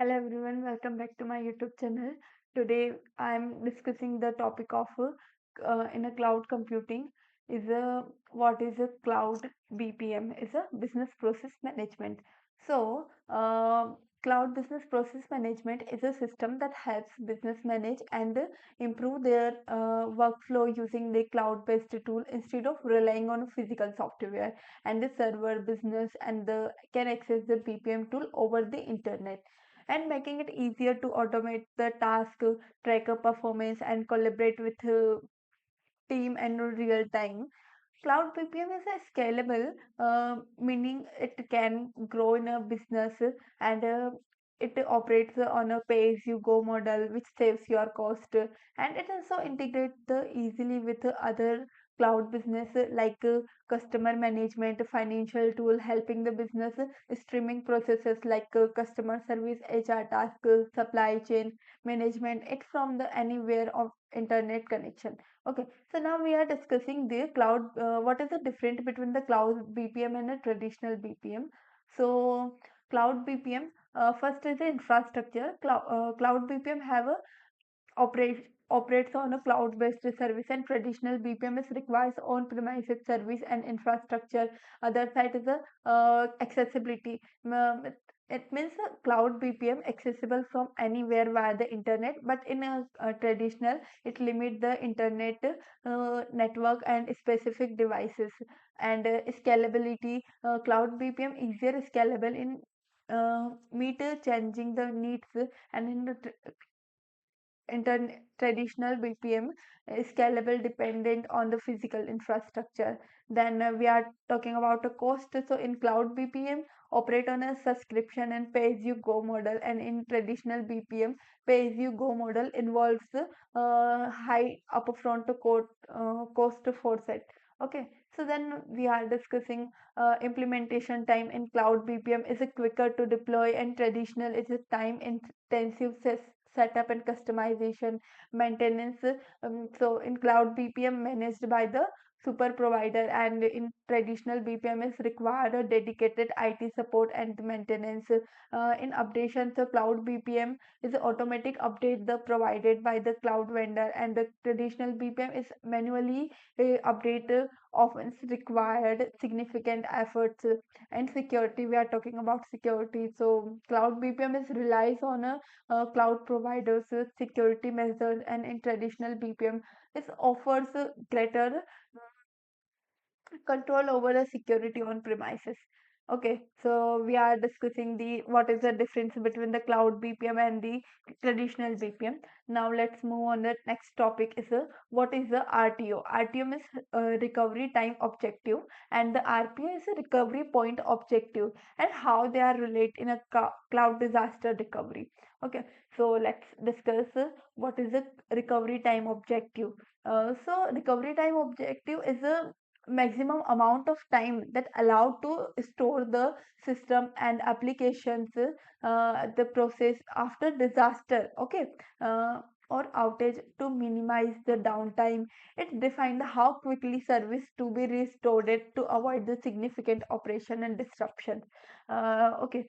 Hello everyone, welcome back to my YouTube channel. Today I'm discussing the topic of in a cloud computing is a what is a cloud BPM is a business process management. Cloud business process management is a system that helps business manage and improve their workflow using the cloud-based tool instead of relying on physical software and the server business and the can access the BPM tool over the internet and making it easier to automate the task, track a performance, and collaborate with team and real time. Cloud BPM is a scalable, meaning it can grow in a business and it operates on a pay-as-you-go model, which saves your cost, and it also integrates easily with other cloud business like customer management, financial tool, helping the business streaming processes like customer service, HR task, supply chain management. It from the anywhere of internet connection. Okay, so now we are discussing the cloud. What is the difference between the cloud BPM and a traditional BPM? So, cloud BPM first is the infrastructure. Cloud BPM have a operates on a cloud-based service, and traditional BPM is requires on-premises service and infrastructure. Other side is the accessibility. It means a cloud BPM accessible from anywhere via the internet, but in a traditional, it limit the internet network and specific devices and scalability. Cloud BPM easier scalable in meet changing the needs and in the traditional BPM is scalable dependent on the physical infrastructure. Then we are talking about a cost. So in cloud BPM, operate on a subscription and pay-as-you-go model, and in traditional BPM, pay-as-you-go model involves high upfront cost for set. Okay, so then we are discussing implementation time in cloud BPM is a quicker to deploy and traditional is a time intensive setup and customization maintenance. So in cloud BPM managed by the super provider, and in traditional BPM is required a dedicated IT support and maintenance. In updation, so cloud BPM is automatic update the provided by the cloud vendor, and the traditional BPM is manually update often required significant efforts. And security, we are talking about security. So cloud BPM is relies on a cloud providers security measures, and in traditional BPM it offers greater control over the security on premises. Okay, so we are discussing the what is the difference between the cloud BPM and the traditional BPM. Now let's move on. The next topic is what is the RTO? RTO is recovery time objective, and the RPO is a recovery point objective, and how they are related in a cloud disaster recovery. Okay, so let's discuss what is the recovery time objective. So recovery time objective is a maximum amount of time that allowed to store the system and applications the process after disaster. Okay, uh, or outage to minimize the downtime. It defined how quickly service to be restored to avoid the significant operation and disruption. Okay,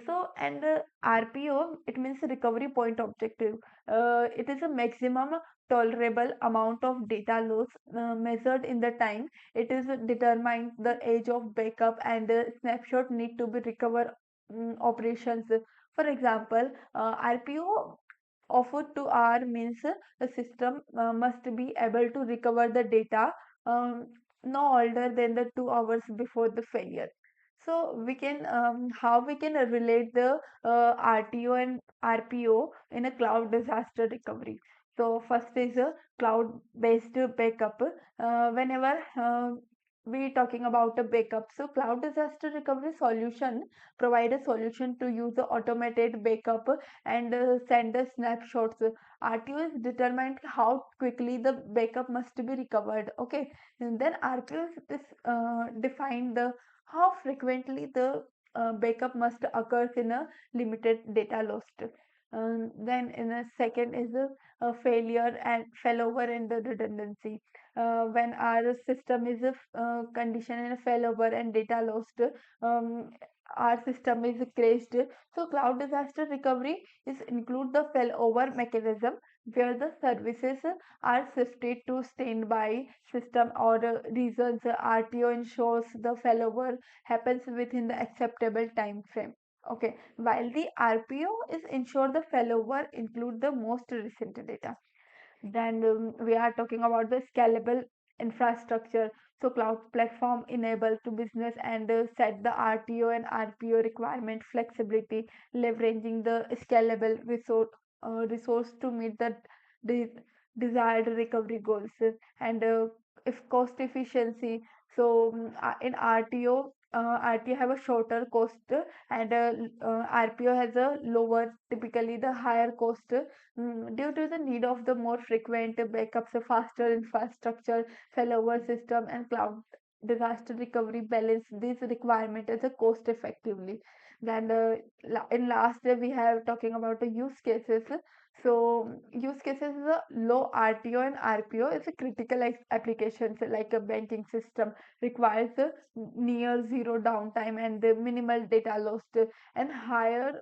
so and RPO, it means recovery point objective. It is a maximum tolerable amount of data loss measured in the time it is determined the age of backup, and the snapshot need to be recover operations. For example, RPO offered to R means the system must be able to recover the data no older than the 2 hours before the failure. So we can how we can relate the RTO and RPO in a cloud disaster recovery. So first is a cloud-based backup. Whenever we talking about a backup, so cloud disaster recovery solution provide a solution to use the automated backup and send the snapshots. RTO is determined how quickly the backup must be recovered. Okay, and then RPO is defined the how frequently the backup must occurs in a limited data lost. Then in a second is a failure and failover and the redundancy. When our system is a condition and a failover and data lost, um, our system is crashed. So cloud disaster recovery is include the failover mechanism where the services are shifted to standby system or regions. RTO ensures the failover happens within the acceptable time frame. Okay, while the RPO is ensure the failover include the most recent data. Then we are talking about the scalable infrastructure. So cloud platform enable to business and set the RTO and RPO requirement flexibility, leveraging the scalable resource to meet the de- desired recovery goals. And if cost efficiency, so in RTO, RTO have a shorter cost and RPO has a lower, typically the higher cost. Due to the need of the more frequent backups, a faster infrastructure, failover system, and cloud disaster recovery balance these requirements as a cost effectively. Then in last we have talking about the use cases. So use cases is a low RTO and RPO is a critical applications like a banking system requires a near zero downtime and the minimal data loss, and higher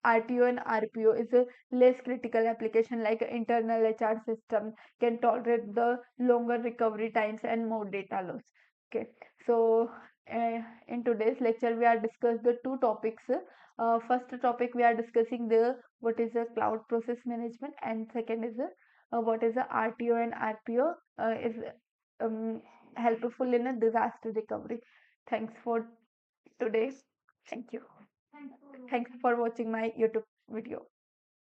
RTO and RPO is a less critical application like a internal HR system can tolerate the longer recovery times and more data loss. Okay, so in today's lecture we are discuss the two topics. First topic we are discussing the what is a cloud process management, and second is what is a RTO and RPO is um, helpful in a disaster recovery. Thanks for today. Thank you. Thanks for watching my YouTube video.